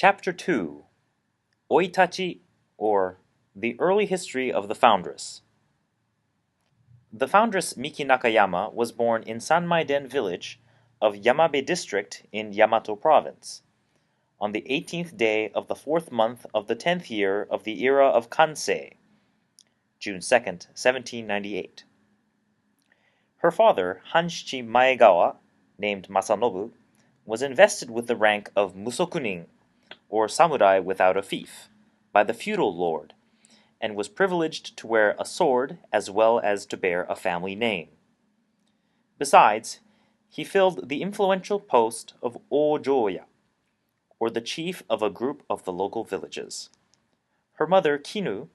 Chapter 2 Oitachi, or The Early History of the Foundress. The foundress Miki Nakayama was born in Sanmaiden village of Yamabe district in Yamato province, on the 18th day of the 4th month of the 10th year of the era of Kansei, June 2nd, 1798. Her father, Hanshichi Maegawa, named Masanobu, was invested with the rank of Musokunin, or samurai without a fief, by the feudal lord, and was privileged to wear a sword as well as to bear a family name. Besides, he filled the influential post of Ojoya, or the chief of a group of the local villages. Her mother, Kinu,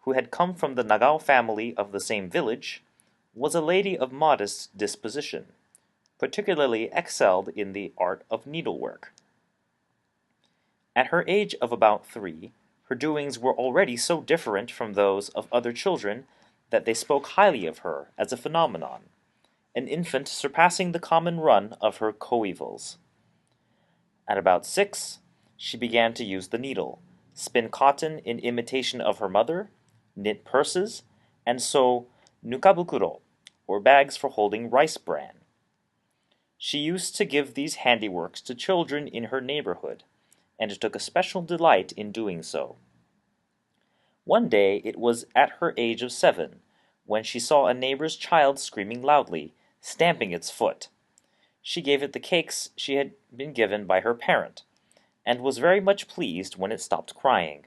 who had come from the Nagao family of the same village, was a lady of modest disposition, particularly excelled in the art of needlework. At her age of about 3, her doings were already so different from those of other children that they spoke highly of her as a phenomenon, an infant surpassing the common run of her coevals. At about 6, she began to use the needle, spin cotton in imitation of her mother, knit purses, and sew nukabukuro, or bags for holding rice bran. She used to give these handiworks to children in her neighborhood, and took a special delight in doing so. One day it was at her age of 7, when she saw a neighbor's child screaming loudly, stamping its foot. She gave it the cakes she had been given by her parent, and was very much pleased when it stopped crying.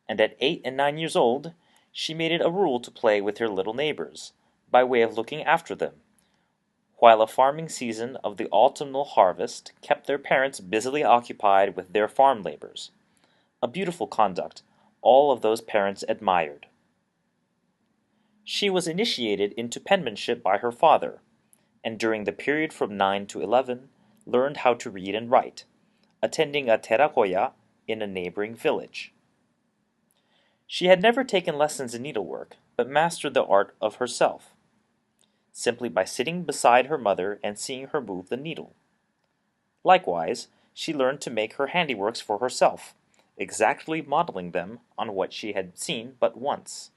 And at 8 and 9 years old, she made it a rule to play with her little neighbors, by way of looking after them, while a farming season of the autumnal harvest kept their parents busily occupied with their farm labors. A beautiful conduct, all of those parents admired. She was initiated into penmanship by her father, and during the period from 9 to 11 learned how to read and write, attending a terakoya in a neighboring village. She had never taken lessons in needlework, but mastered the art of herself, simply by sitting beside her mother and seeing her move the needle. Likewise, she learned to make her handiworks for herself, exactly modeling them on what she had seen but once.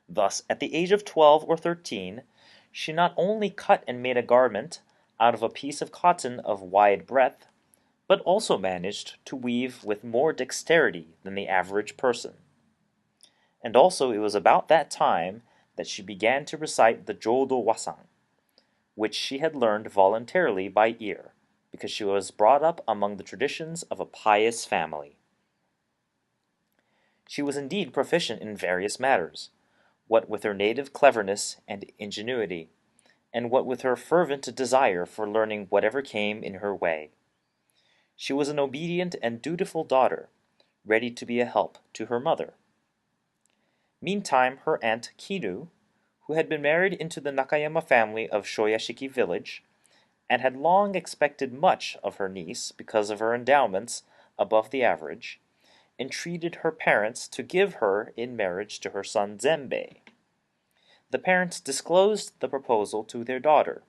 Thus, at the age of 12 or 13, she not only cut and made a garment out of a piece of cotton of wide breadth, but also managed to weave with more dexterity than the average person. And also it was about that time that she began to recite the Jodo Wasan, which she had learned voluntarily by ear, because she was brought up among the traditions of a pious family. She was indeed proficient in various matters, what with her native cleverness and ingenuity, and what with her fervent desire for learning whatever came in her way. She was an obedient and dutiful daughter, ready to be a help to her mother. Meantime, her aunt Kinu, who had been married into the Nakayama family of Shoyashiki village, and had long expected much of her niece because of her endowments above the average, entreated her parents to give her in marriage to her son Zenbei. The parents disclosed the proposal to their daughter,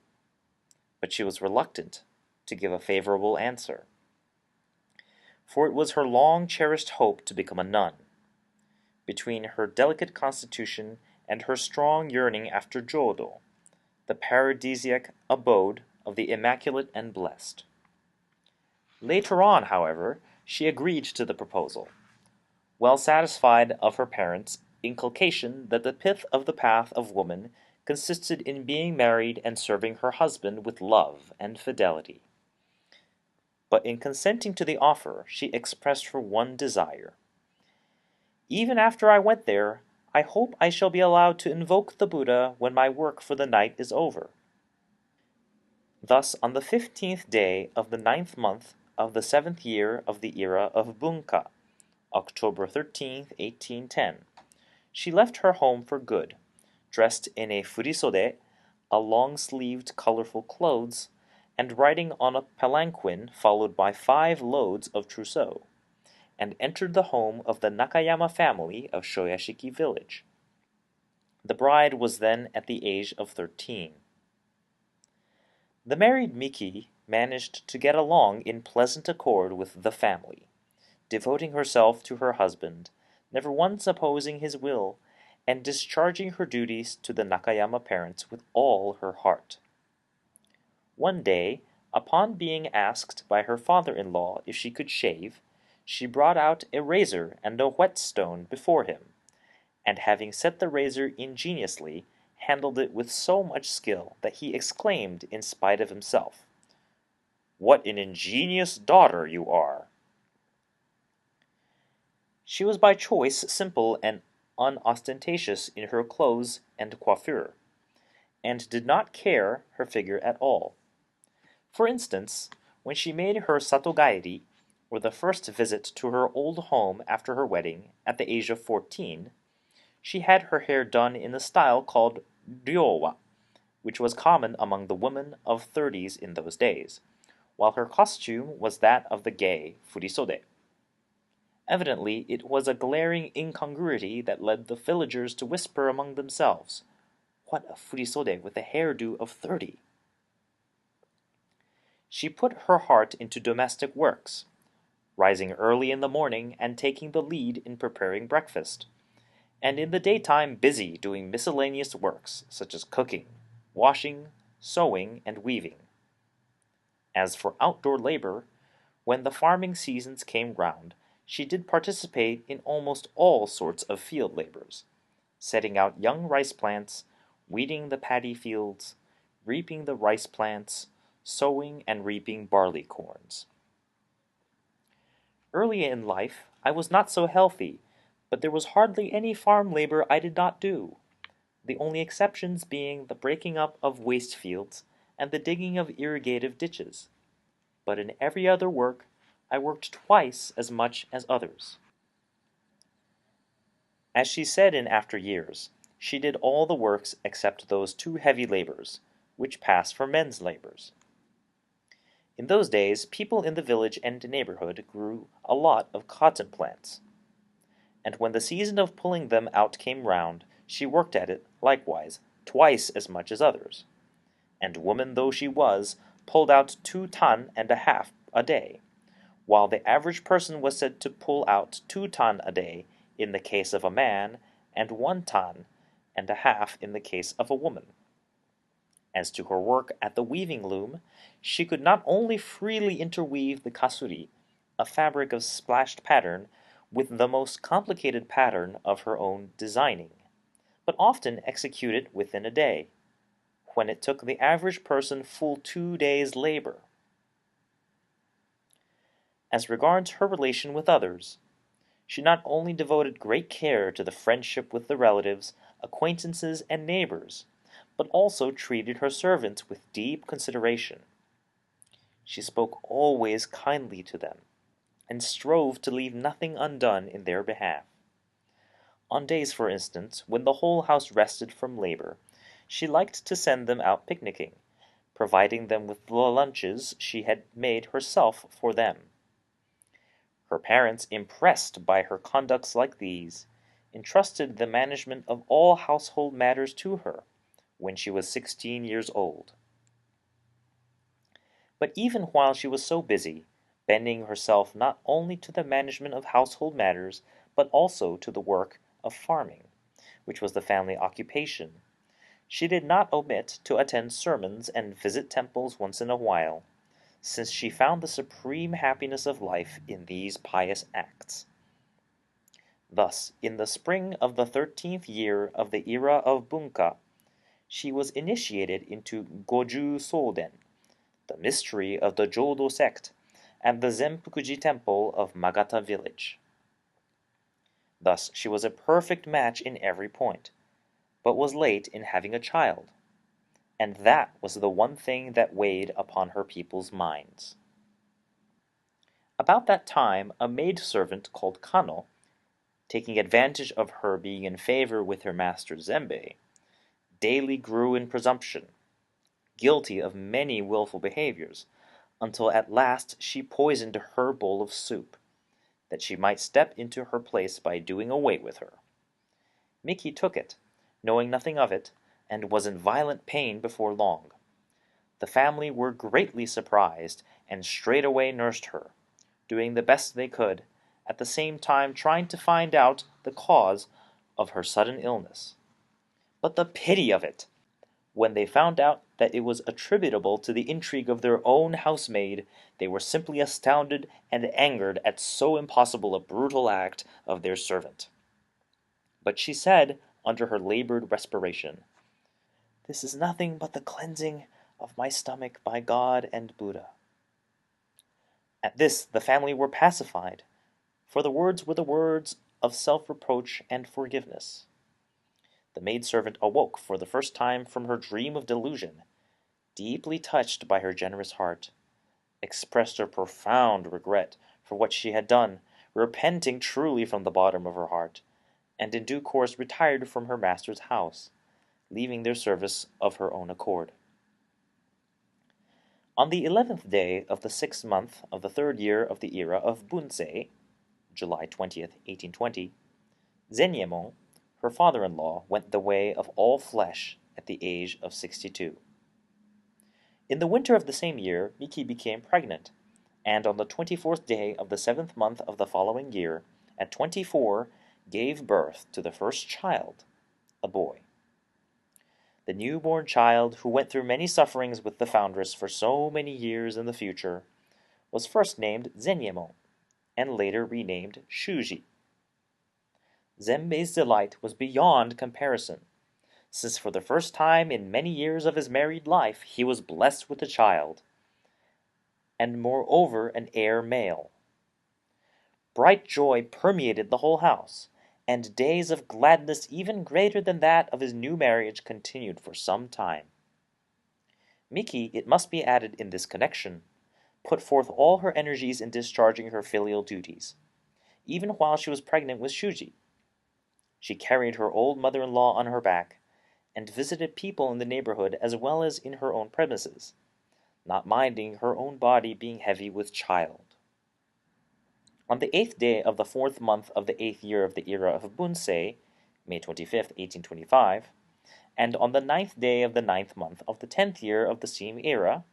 but she was reluctant to give a favorable answer, for it was her long-cherished hope to become a nun. Between her delicate constitution and her strong yearning after Jodo, the paradisiac abode of the immaculate and blessed. Later on, however, she agreed to the proposal, well satisfied of her parents' inculcation that the pith of the path of woman consisted in being married and serving her husband with love and fidelity. But in consenting to the offer, she expressed her one desire. Even after I went there, I hope I shall be allowed to invoke the Buddha when my work for the night is over. Thus, on the 15th day of the 9th month of the 7th year of the era of Bunka, October 13th, 1810, she left her home for good, dressed in a furisode, a long-sleeved colorful clothes, and riding on a palanquin followed by 5 loads of trousseau, and entered the home of the Nakayama family of Shoyashiki village. The bride was then at the age of 13. The married Miki managed to get along in pleasant accord with the family, devoting herself to her husband, never once opposing his will, and discharging her duties to the Nakayama parents with all her heart. One day, upon being asked by her father-in-law if she could shave, she brought out a razor and a whetstone before him, and having set the razor ingeniously, handled it with so much skill that he exclaimed in spite of himself, "What an ingenious daughter you are!" She was by choice simple and unostentatious in her clothes and coiffure, and did not care her figure at all. For instance, when she made her satogaeri, or the first visit to her old home after her wedding, at the age of 14, she had her hair done in the style called ryowa, which was common among the women of 30s in those days, while her costume was that of the gay furisode. Evidently, it was a glaring incongruity that led the villagers to whisper among themselves, "What a furisode with a hairdo of 30!" She put her heart into domestic works, rising early in the morning and taking the lead in preparing breakfast, and in the daytime busy doing miscellaneous works such as cooking, washing, sewing, and weaving. As for outdoor labor, when the farming seasons came round, she did participate in almost all sorts of field labors, setting out young rice plants, weeding the paddy fields, reaping the rice plants, sowing and reaping barley corns. Early in life, I was not so healthy, but there was hardly any farm labor I did not do, the only exceptions being the breaking up of waste fields and the digging of irrigative ditches. But in every other work, I worked twice as much as others. As she said in after years, she did all the works except those two heavy labors, which pass for men's labors. In those days, people in the village and neighborhood grew a lot of cotton plants, and when the season of pulling them out came round, she worked at it, likewise, twice as much as others, and woman though she was, pulled out 2 tons and a half a day, while the average person was said to pull out 2 tons a day in the case of a man, and 1 ton and a half in the case of a woman. As to her work at the weaving loom, she could not only freely interweave the kasuri, a fabric of splashed pattern, with the most complicated pattern of her own designing, but often execute it within a day, when it took the average person full 2 days' labor. As regards her relation with others, she not only devoted great care to the friendship with the relatives, acquaintances, and neighbors, but also treated her servants with deep consideration. She spoke always kindly to them, and strove to leave nothing undone in their behalf. On days, for instance, when the whole house rested from labor, she liked to send them out picnicking, providing them with the lunches she had made herself for them. Her parents, impressed by her conducts like these, entrusted the management of all household matters to her, when she was 16 years old. But even while she was so busy, bending herself not only to the management of household matters, but also to the work of farming, which was the family occupation, she did not omit to attend sermons and visit temples once in a while, since she found the supreme happiness of life in these pious acts. Thus, in the spring of the 13th year of the era of Bunka, she was initiated into Goju Soden, the mystery of the Jodo sect, at the Zenpukuji temple of Magata village. Thus she was a perfect match in every point, but was late in having a child, and that was the one thing that weighed upon her people's minds. About that time a maidservant called Kano, taking advantage of her being in favor with her master Zenbei, daily grew in presumption, guilty of many willful behaviors, until at last she poisoned her bowl of soup, that she might step into her place by doing away with her. Miki took it, knowing nothing of it, and was in violent pain before long. The family were greatly surprised and straightway nursed her, doing the best they could, at the same time trying to find out the cause of her sudden illness. But the pity of it! When they found out that it was attributable to the intrigue of their own housemaid, they were simply astounded and angered at so impossible a brutal act of their servant. But she said, under her labored respiration, "This is nothing but the cleansing of my stomach by God and Buddha." At this the family were pacified, for the words were the words of self-reproach and forgiveness. The maidservant awoke for the first time from her dream of delusion, deeply touched by her generous heart, expressed her profound regret for what she had done, repenting truly from the bottom of her heart, and in due course retired from her master's house, leaving their service of her own accord. On the 11th day of the 6th month of the 3rd year of the era of Bunsei, July 20th, 1820, Zenyemon, her father-in-law, went the way of all flesh at the age of 62. In the winter of the same year, Miki became pregnant, and on the 24th day of the 7th month of the following year, at 24, gave birth to the first child, a boy. The newborn child, who went through many sufferings with the foundress for so many years in the future, was first named Zenyemon, and later renamed Shuji. Zenbei's delight was beyond comparison, since for the first time in many years of his married life he was blessed with a child, and moreover an heir male. Bright joy permeated the whole house, and days of gladness even greater than that of his new marriage continued for some time. Miki, it must be added in this connection, put forth all her energies in discharging her filial duties, even while she was pregnant with Shuji. She carried her old mother-in-law on her back, and visited people in the neighborhood as well as in her own premises, not minding her own body being heavy with child. On the 8th day of the 4th month of the 8th year of the era of Bunsei, May 25th, 1825, and on the 9th day of the 9th month of the 10th year of the same era,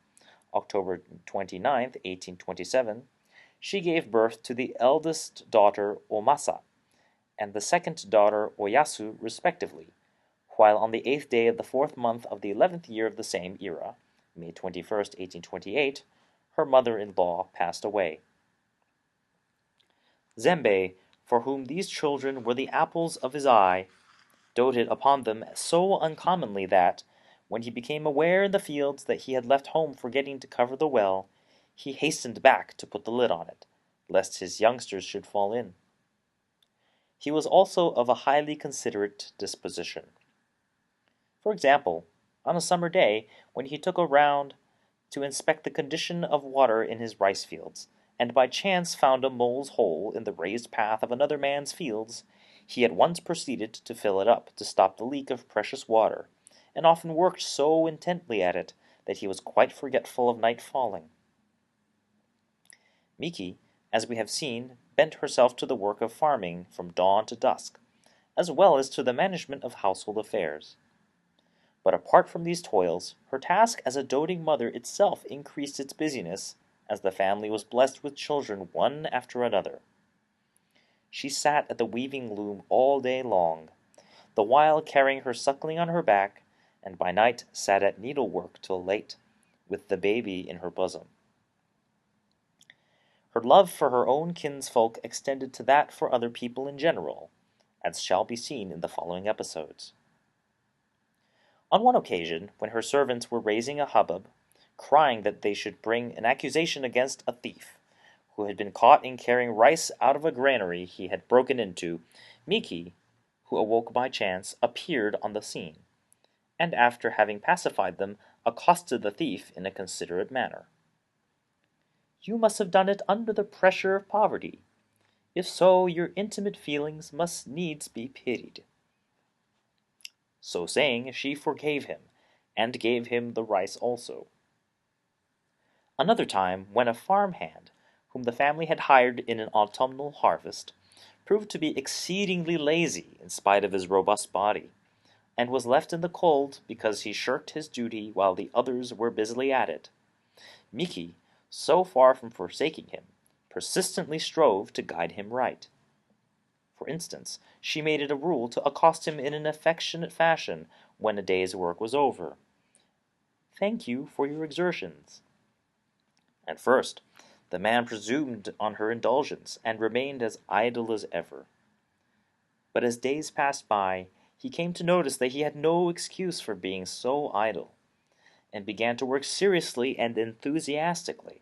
October 29th, 1827, she gave birth to the eldest daughter Omasa, and the second daughter Oyasu respectively, while on the 8th day of the 4th month of the 11th year of the same era, May 21st, 1828, her mother-in-law passed away. Zenbei, for whom these children were the apples of his eye, doted upon them so uncommonly that, when he became aware in the fields that he had left home forgetting to cover the well, he hastened back to put the lid on it, lest his youngsters should fall in. He was also of a highly considerate disposition. For example, on a summer day, when he took a round to inspect the condition of water in his rice fields, and by chance found a mole's hole in the raised path of another man's fields, he at once proceeded to fill it up to stop the leak of precious water, and often worked so intently at it that he was quite forgetful of night falling. Miki, as we have seen, bent herself to the work of farming from dawn to dusk, as well as to the management of household affairs. But apart from these toils, her task as a doting mother itself increased its busyness, as the family was blessed with children one after another. She sat at the weaving loom all day long, the while carrying her suckling on her back, and by night sat at needlework till late, with the baby in her bosom. Her love for her own kinsfolk extended to that for other people in general, as shall be seen in the following episodes. On one occasion, when her servants were raising a hubbub, crying that they should bring an accusation against a thief, who had been caught in carrying rice out of a granary he had broken into, Miki, who awoke by chance, appeared on the scene, and after having pacified them, accosted the thief in a considerate manner. "You must have done it under the pressure of poverty. If so, your intimate feelings must needs be pitied." So saying, she forgave him, and gave him the rice also. Another time, when a farm hand, whom the family had hired in an autumnal harvest, proved to be exceedingly lazy in spite of his robust body, and was left in the cold because he shirked his duty while the others were busily at it. Miki, so far from forsaking him, persistently strove to guide him right. For instance, she made it a rule to accost him in an affectionate fashion when a day's work was over. "Thank you for your exertions." At first, the man presumed on her indulgence and remained as idle as ever. But as days passed by, he came to notice that he had no excuse for being so idle, and began to work seriously and enthusiastically,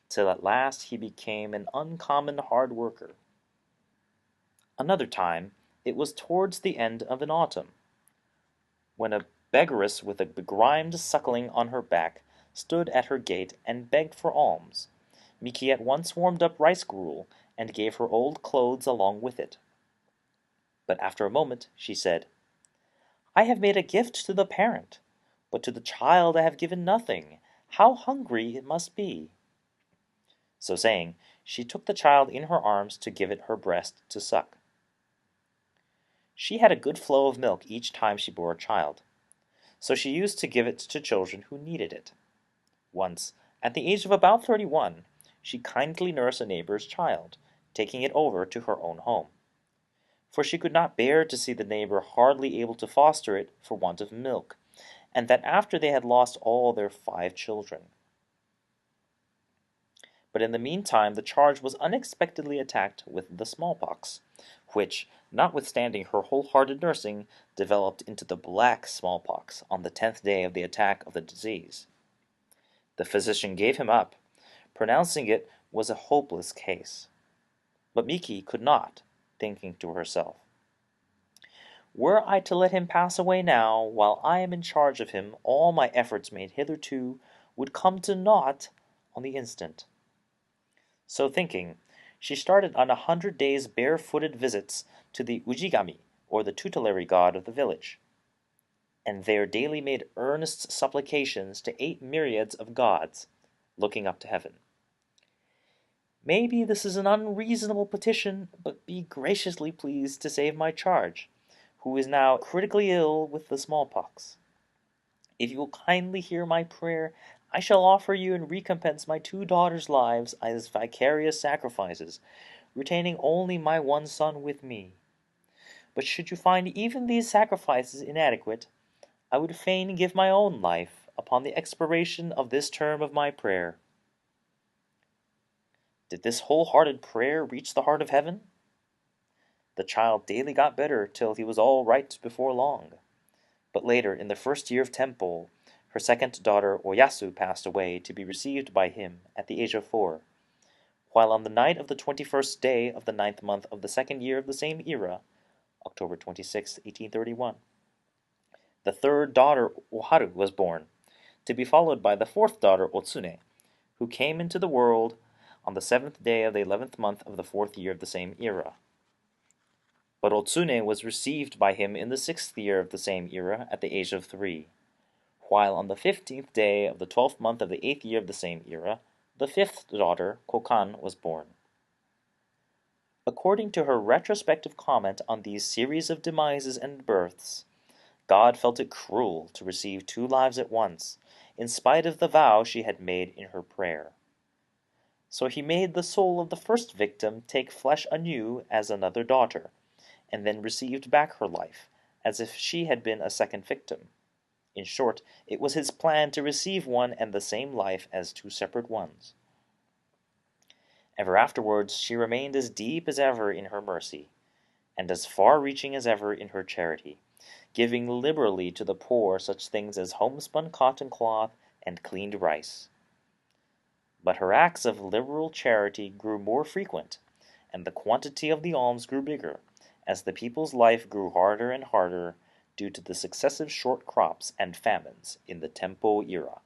till at last he became an uncommon hard worker. Another time, it was towards the end of an autumn, when a beggaress with a begrimed suckling on her back stood at her gate and begged for alms. Miki at once warmed up rice gruel and gave her old clothes along with it. But after a moment she said, "I have made a gift to the parent, but to the child I have given nothing. How hungry it must be!" So saying, she took the child in her arms to give it her breast to suck. She had a good flow of milk each time she bore a child, so she used to give it to children who needed it. Once, at the age of about 31, she kindly nursed a neighbor's child, taking it over to her own home, for she could not bear to see the neighbor hardly able to foster it for want of milk, and that after they had lost all their 5 children. But in the meantime the charge was unexpectedly attacked with the smallpox, which, notwithstanding her wholehearted nursing, developed into the black smallpox on the 10th day of the attack of the disease. The physician gave him up, pronouncing it was a hopeless case. But Miki could not, thinking to herself, "Were I to let him pass away now, while I am in charge of him, all my efforts made hitherto would come to naught on the instant." So thinking, she started on 100 days' barefooted visits to the Ujigami, or the tutelary god of the village, and there daily made earnest supplications to 8 myriads of gods, looking up to heaven. "Maybe this is an unreasonable petition, but be graciously pleased to save my charge, who is now critically ill with the smallpox. If you will kindly hear my prayer, I shall offer you in recompense my 2 daughters' lives as vicarious sacrifices, retaining only my one son with me. But should you find even these sacrifices inadequate, I would fain give my own life upon the expiration of this term of my prayer." Did this wholehearted prayer reach the heart of heaven? The child daily got better till he was all right before long. But later, in the first year of Tempo, her second daughter Oyasu passed away to be received by him at the age of 4, while on the night of the 21st day of the 9th month of the second year of the same era, October 26, 1831, the third daughter Oharu was born, to be followed by the fourth daughter Otsune, who came into the world on the 7th day of the 11th month of the 4th year of the same era. But Otsune was received by him in the 6th year of the same era at the age of 3, while on the 15th day of the 12th month of the 8th year of the same era, the fifth daughter, Kokan, was born. According to her retrospective comment on these series of demises and births, God felt it cruel to receive 2 lives at once, in spite of the vow she had made in her prayer. So he made the soul of the first victim take flesh anew as another daughter, and then received back her life, as if she had been a second victim. In short, it was his plan to receive one and the same life as 2 separate ones. Ever afterwards she remained as deep as ever in her mercy, and as far-reaching as ever in her charity, giving liberally to the poor such things as homespun cotton cloth and cleaned rice. But her acts of liberal charity grew more frequent, and the quantity of the alms grew bigger, as the people's life grew harder and harder due to the successive short crops and famines in the Tempo era.